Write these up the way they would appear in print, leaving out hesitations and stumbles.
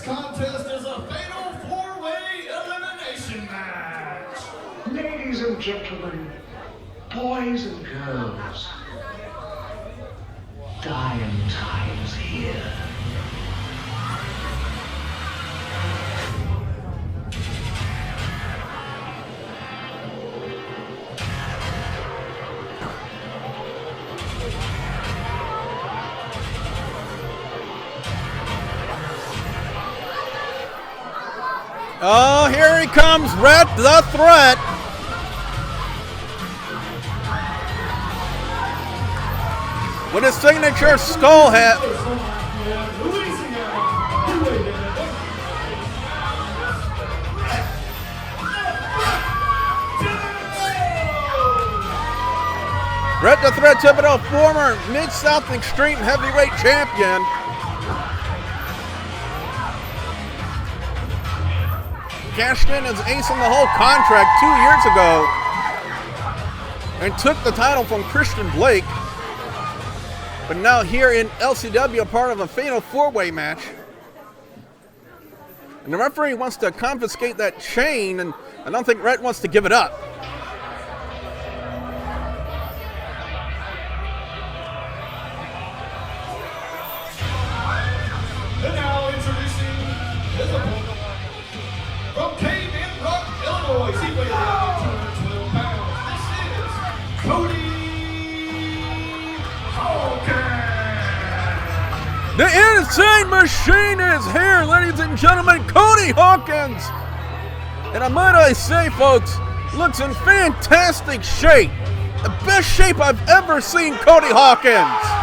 next contest is a fatal four-way elimination match. Ladies and gentlemen, boys and girls, dying times here. Oh, here he comes, Rhett the Threat. With his signature skull hat. Rhett the Threat Thibodeaux, former Mid-South Extreme Heavyweight Champion. Cashed in as ace in the whole contract 2 years ago and took the title from Christian Blake. But now here in LCW, part of a fatal four-way match. And the referee wants to confiscate that chain, and I don't think Rhett wants to give it up. And now introducing his opponent. From Cave in Rock, Illinois, he weighs 212 pounds. This is Cody Hawkinz. The Insane Machine is here, ladies and gentlemen, Cody Hawkinz. And might I say, folks, looks in fantastic shape. The best shape I've ever seen Cody Hawkinz.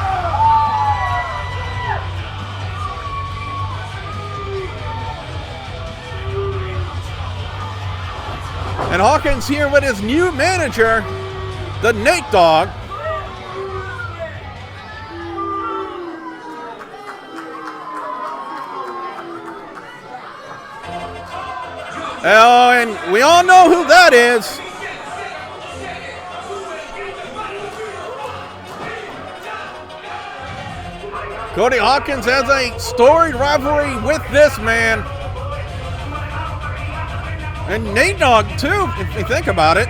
And Hawkinz here with his new manager, the Nate Dogg. Oh, and we all know who that is. Cody Hawkinz has a storied rivalry with this man. And Nate Dogg, too, if you think about it.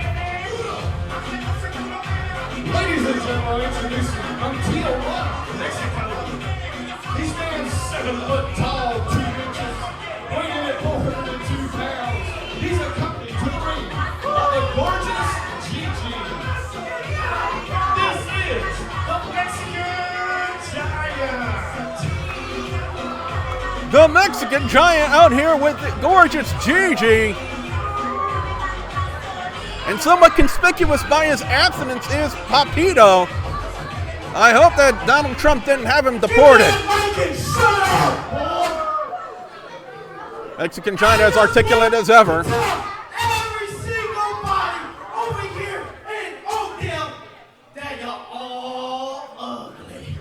Ladies and gentlemen, introducing from Tijuana, Mexico. He stands 7 foot tall, 2 inches, weighing at 402 pounds. He's accompanied to the ring by the gorgeous Gigi. This is the Mexican Giant. The Mexican Giant out here with the gorgeous Gigi. And somewhat conspicuous by his abstinence is Papito. I hope that Donald Trump didn't have him deported. Mexican Giant as articulate as ever. Every single body over here in Oakdale, they are all ugly.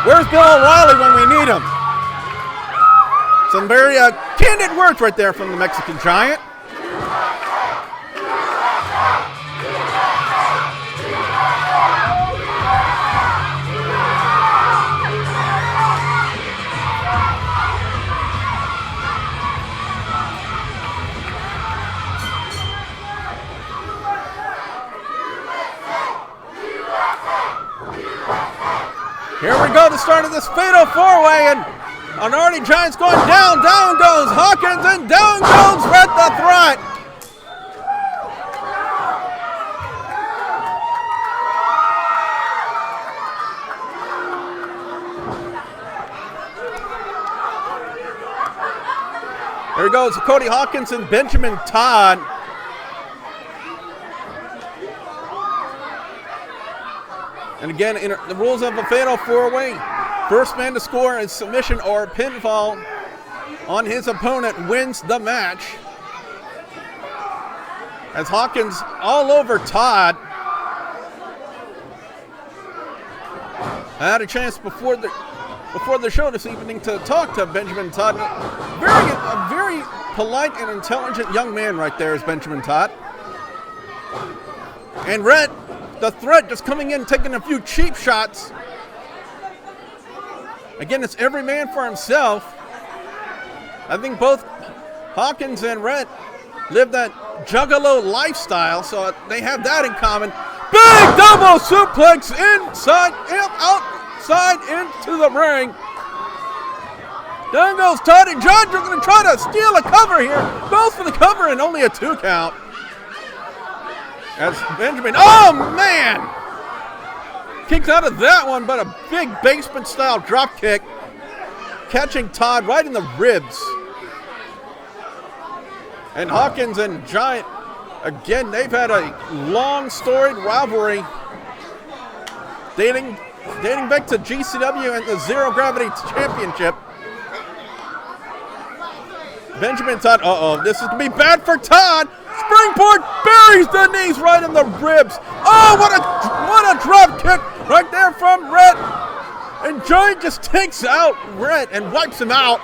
Where's Bill O'Reilly when we need him? Some very candid words right there from the Mexican Giant. Here we go, the start of this fatal four-way, and already Giant's going down, down goes Hawkinz, and down goes Rhett the Threat. There goes Cody Hawkinz and Benjamin Todd. And again, in the rules of a fatal four-way, first man to score a submission or pinfall on his opponent wins the match. as Hawkinz all over Todd. I had a chance before the show this evening to talk to Benjamin Todd. A very polite and intelligent young man right there is Benjamin Todd. And Rhett, the threat, just coming in, taking a few cheap shots. Again, it's every man for himself. I think both Hawkinz and Rhett live that juggalo lifestyle, so they have that in common. Big double suplex inside, outside into the ring. Down goes Todd and John. Are going to try to steal a cover here. Goes for the cover and only a 2 count. As Benjamin, oh man! Kicks out of that one, but a big basement-style drop kick, catching Todd right in the ribs. And Hawkinz and Giant, again, they've had a long storied rivalry dating back to GCW and the Zero Gravity Championship. Benjamin Todd, this is going to be bad for Todd. Springboard buries the knees right in the ribs. Oh, what a drop kick right there from Rhett. And Giant just takes out Rhett and wipes him out.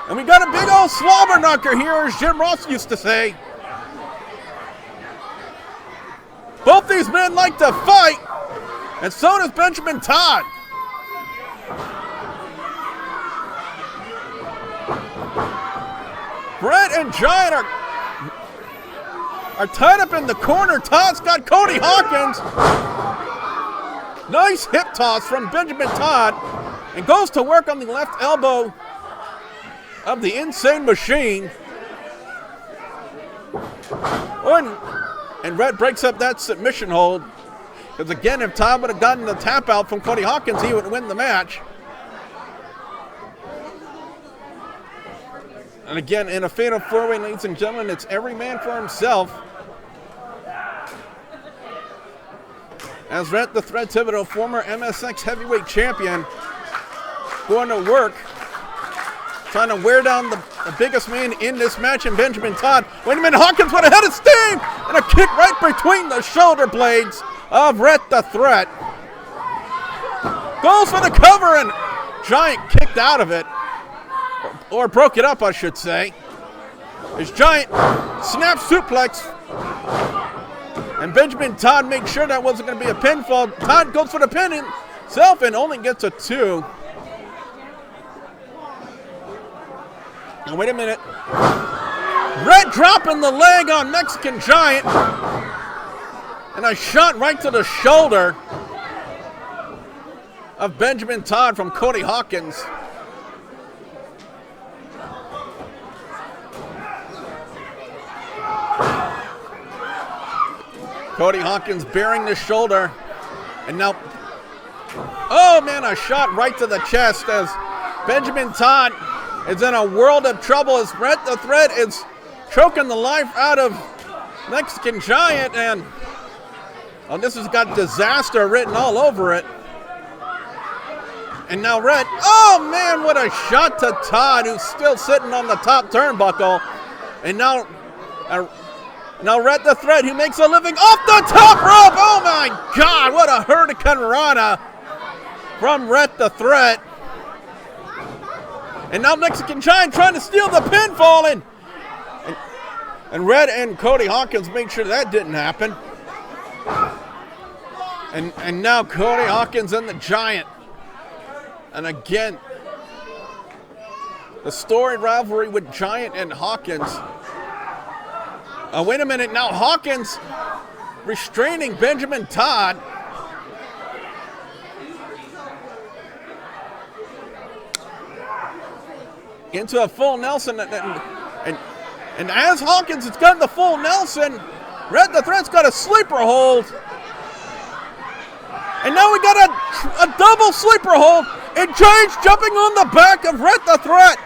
And we got a big old slobber knocker here, as Jim Ross used to say. Both these men like to fight, and so does Benjamin Todd. Rhett and Giant are tied up in the corner. Todd's got Cody Hawkinz. Nice hip toss from Benjamin Todd, and goes to work on the left elbow of the Insane Machine. And Rhett breaks up that submission hold. Because again, if Todd would have gotten the tap out from Cody Hawkinz, he would win the match. And again, in a fatal 4-way, ladies and gentlemen, it's every man for himself. As Rhett the Threat Thibodeaux, former MSX heavyweight champion, going to work, trying to wear down the biggest man in this match in Benjamin Todd. Wait a minute, Hawkinz with a head of steam and a kick right between the shoulder blades of Rhett the Threat. Goes for the cover and Giant kicked out of it. Or broke it up, I should say. As Giant snap suplex. And Benjamin Todd makes sure that wasn't going to be a pinfall. Todd goes for the pin himself and only gets a 2. Now wait a minute. Rhett dropping the leg on Mexican Giant. And a shot right to the shoulder of Benjamin Todd from Cody Hawkinz. Cody Hawkinz bearing the shoulder. And now, oh man, a shot right to the chest as Benjamin Todd is in a world of trouble as Rhett the Threat is choking the life out of Mexican Giant. And this has got disaster written all over it. And now Rhett, oh man, what a shot to Todd, who's still sitting on the top turnbuckle. And now Rhett the Threat, who makes a living off the top rope. Oh my God, what a Hurricane Rana from Rhett the Threat. And now Mexican Giant trying to steal the pinfall, and Rhett and Cody Hawkinz made sure that didn't happen. And now Cody Hawkinz and the Giant. And again, the storied rivalry with Giant and Hawkinz. Wait a minute, now Hawkinz restraining Benjamin Todd. Into a full Nelson, and as Hawkinz has gotten the full Nelson, Rhett the Threat's got a sleeper hold. And now we got a double sleeper hold, and Giant's jumping on the back of Rhett the Threat.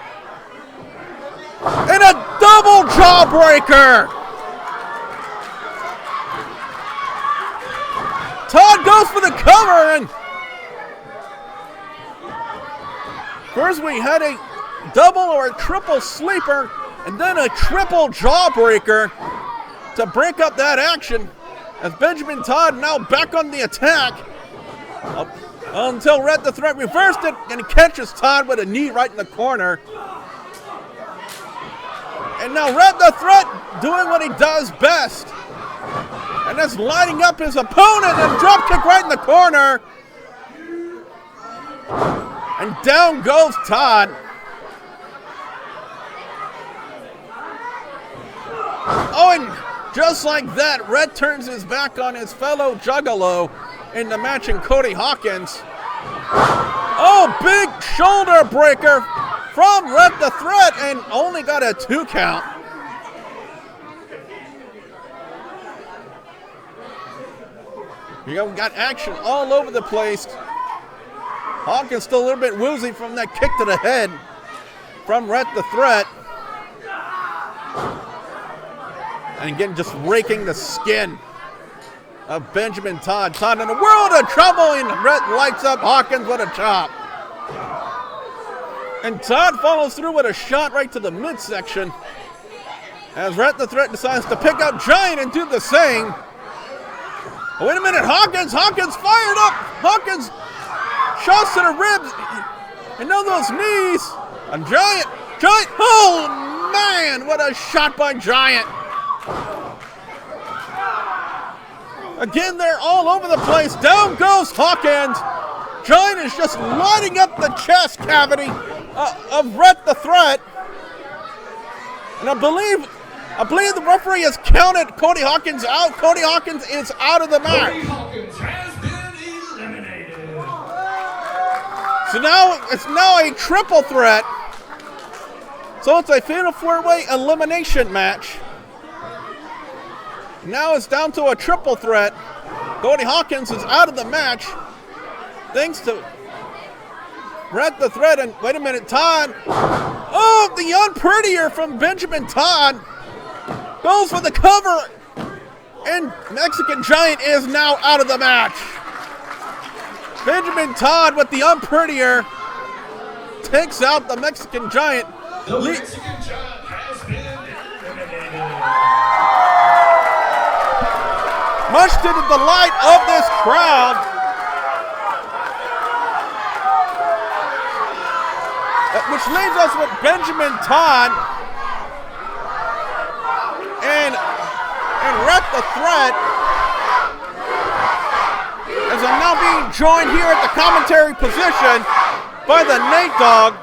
And a double jawbreaker. Todd goes for the cover, and first we had a double or a triple sleeper And then a triple jawbreaker to break up that action as Benjamin Todd now back on the attack. Until Rhett the Threat reversed it and he catches Todd with a knee right in the corner. And now Rhett the Threat doing what he does best. And that's lighting up his opponent and drop kick right in the corner. And down goes Todd. Oh, and just like that, Rhett turns his back on his fellow Juggalo in the match in Cody Hawkinz. Oh, big shoulder breaker from Rhett the Threat and only got a 2 count. You know, we got action all over the place. Hawkins still a little bit woozy from that kick to the head from Rhett the Threat. And again, just raking the skin of Benjamin Todd. Todd in a world of trouble, and Rhett lights up Hawkins with a chop. And Todd follows through with a shot right to the midsection as Rhett the Threat decides to pick up Giant and do the same. Oh, wait a minute, Hawkins fired up. Hawkins shots to the ribs. And now those knees. And Giant, oh man, what a shot by Giant. Again, they're all over the place. Down goes Hawkins. Giant is just lighting up the chest cavity of Rhett the Threat. And I believe the referee has counted Cody Hawkinz out. Cody Hawkinz is out of the match. Cody Hawkinz has been eliminated. So now it's a triple threat. So it's a fatal 4-way elimination match. Now it's down to a triple threat. Cody Hawkinz is out of the match thanks to Rhett the Threat. And wait a minute, Todd. Oh, the unprettier from Benjamin Todd goes for the cover. And Mexican Giant is now out of the match. Benjamin Todd with the unprettier takes out the Mexican Giant. The Mexican Giant has been eliminated. Much to the delight of this crowd. Which leaves us with Benjamin Todd and Rhett the Threat, as I'm now being joined here at the commentary position by the Nate Dogg.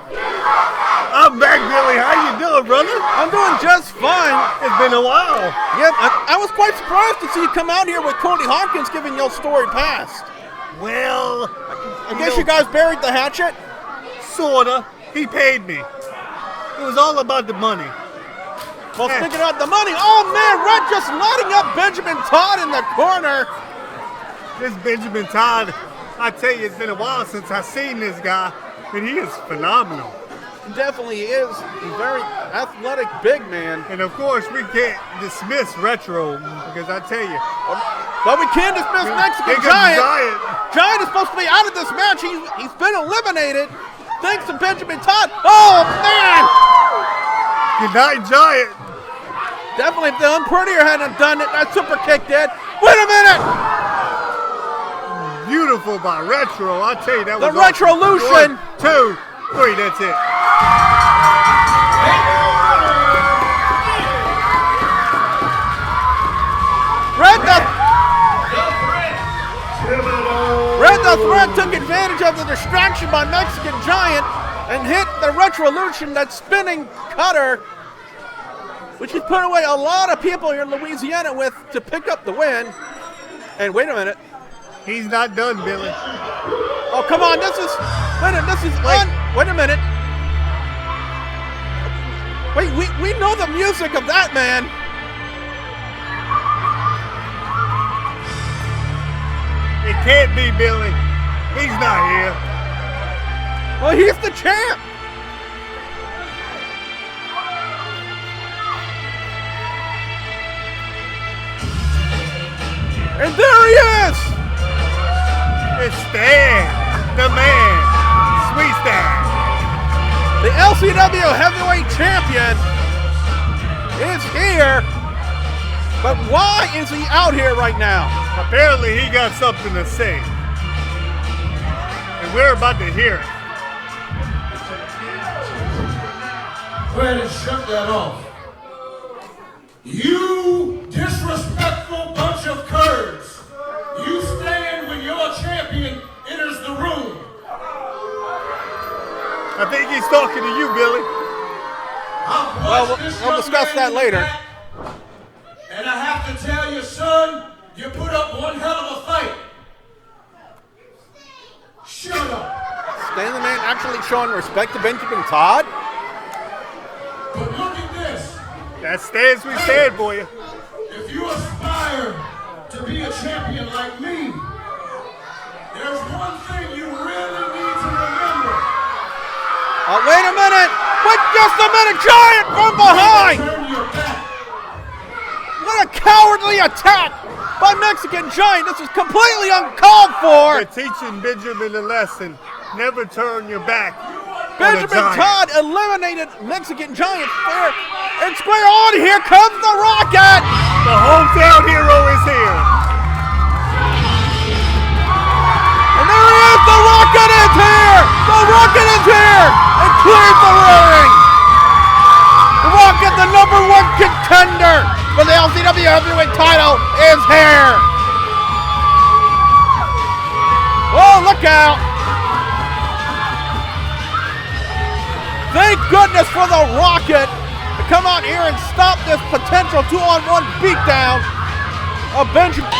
I'm back, Billy. How you doing, brother? I'm doing just fine. It's been a while. Yeah, I was quite surprised to see you come out here with Cody Hawkinz giving your story past. Well, I guess you guys buried the hatchet? sorta. He paid me. It was all about the money. Well, speaking of the money, oh man, Rhett just lighting up Benjamin Todd in the corner. This Benjamin Todd, I tell you, it's been a while since I've seen this guy, and he is phenomenal. He definitely is. He's a very athletic big man. And of course, we can't dismiss Retro, because I tell you. But we can't dismiss Mexican Giant. Giant is supposed to be out of this match. He's been eliminated thanks to Benjamin Todd. Oh man! Good night, Giant. Definitely, if the Unprettier hadn't done it, that super kick did. Wait a minute! Beautiful by Retro. I tell you, that was the Retrolution. 1, 2, 3. That's it. Rhett the Threat took advantage of the distraction by Mexican Giant and hit the Retrolution, that spinning cutter, which he's put away a lot of people here in Louisiana with to pick up the win. And wait a minute. He's not done, Billy. Oh, come on. Wait a minute. Wait, we know the music of that man. It can't be Billy. He's not here. Well, he's the champ. And there he is. It's Stan, the man, Sweet Stan. The LCW Heavyweight Champion. is here. But why is he out here right now? Apparently he got something to say. And we're about to hear it. Go ahead and shut that off. You disrespectful bunch of curds. You stand when your champion enters the room. I think he's talking to you, Billy. Well, we'll discuss that later. And I have to tell you, son, you put up one hell of a fight. Shut up. Stanley Man actually showing respect to Benjamin Todd? But look at this. That stands we stand for you. If you aspire to be a champion like me, there's one thing you really need to remember. Oh, wait a minute! Wait just a minute! Giant from behind! Turn your back. What a cowardly attack by Mexican Giant! This is completely uncalled for! We're teaching Benjamin a lesson. Never turn your back. Benjamin Todd eliminated Mexican Giant fair and square on. Here comes the Rocket! The hometown hero is here. And there he is! The Rocket is here! The Rocket is here! And clears the ring! The Rocket, the #1 contender for the LCW Heavyweight title, is here! Oh, look out! Thank goodness for the Rocket to come out here and stop this potential 2-on-1 beatdown of Benjamin.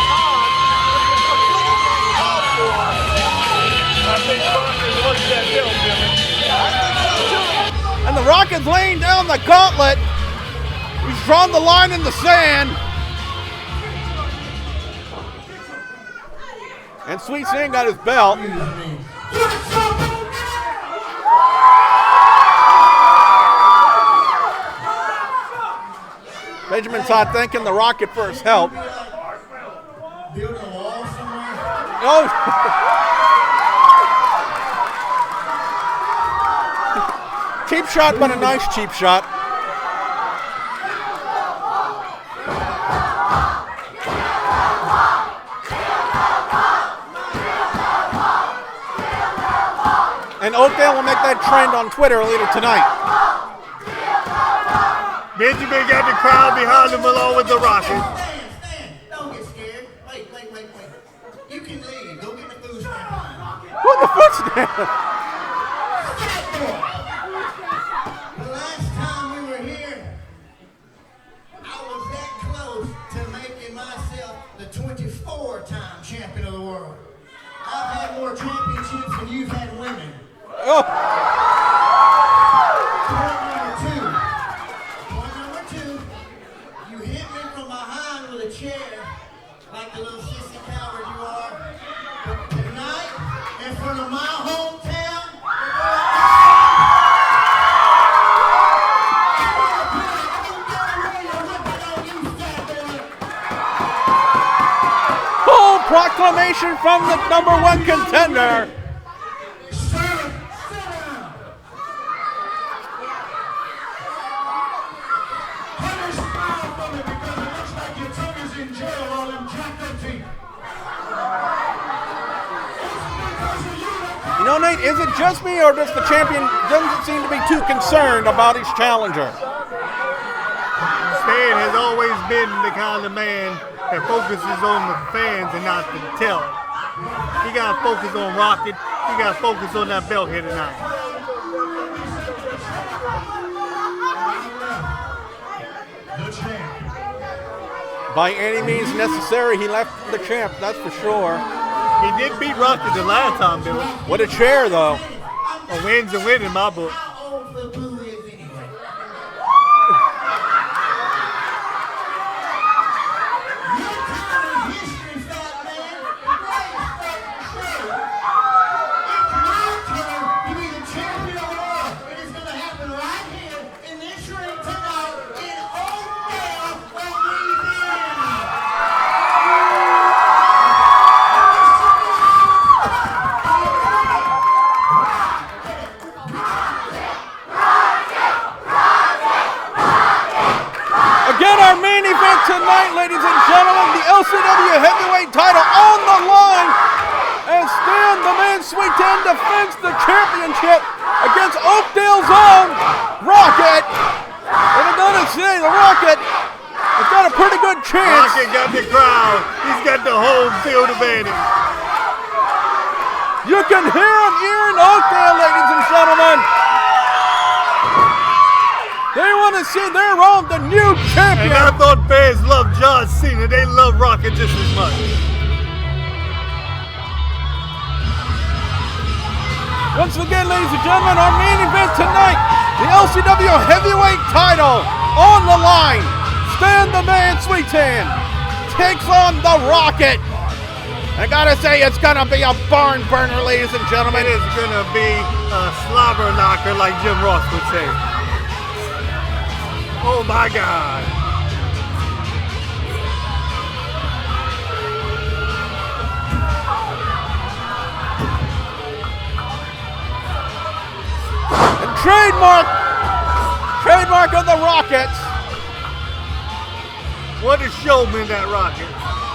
And the Rocket's laying down the gauntlet. He's drawn the line in the sand. And Sweet Sam got his belt. Benjamin Todd thanking the Rocket for his help. Building a wall somewhere. Oh! Cheap shot, but a nice cheap shot. And Oakdale will make that trend on Twitter later tonight. Benjamin got the crowd behind him along with the Rocket. Stand. Don't get scared. Wait. You can leave. Go get the food stand. What the foot stand? The last time we were here, I was that close to making myself the 24-time champion of the world. I've had more championships than you've had women. Oh. Point number two, you hit me from behind with a chair like the little sissy coward you are. But tonight, in front of my hometown, Full proclamation from the #1 contender. You know, Nate, is it just me or does the champion doesn't seem to be too concerned about his challenger? Stan has always been the kind of man that focuses on the fans and not the talent. He got to focus on Rocket. He got to focus on that belt here tonight. By any means necessary, he left the champ, that's for sure. He did beat Rocket the last time, Billy. What a chair, though. A win's a win in my book. how old the blue is anyway. Your time in history, fat man. It's my turn to be the champion of the world. It is going to happen right here in this ring tonight in Oakdale, Louisiana. defends the championship against Oakdale's own Rocket. And I'm going to say the Rocket has got a pretty good chance. Rocket got the crowd. He's got the home field advantage. You can hear him here in Oakdale, ladies and gentlemen. They want to see their own, the new champion. And I thought fans loved John Cena. They love Rocket just as much. Once again, ladies and gentlemen, our main event tonight, the LCW Heavyweight title on the line. Stan the Man Sweetan takes on the Rocket. I gotta say, it's gonna be a barn burner, ladies and gentlemen. It is gonna be a slobber knocker, like Jim Ross would say. Oh my God. And trademark of the Rockets. What a showman, that Rocket.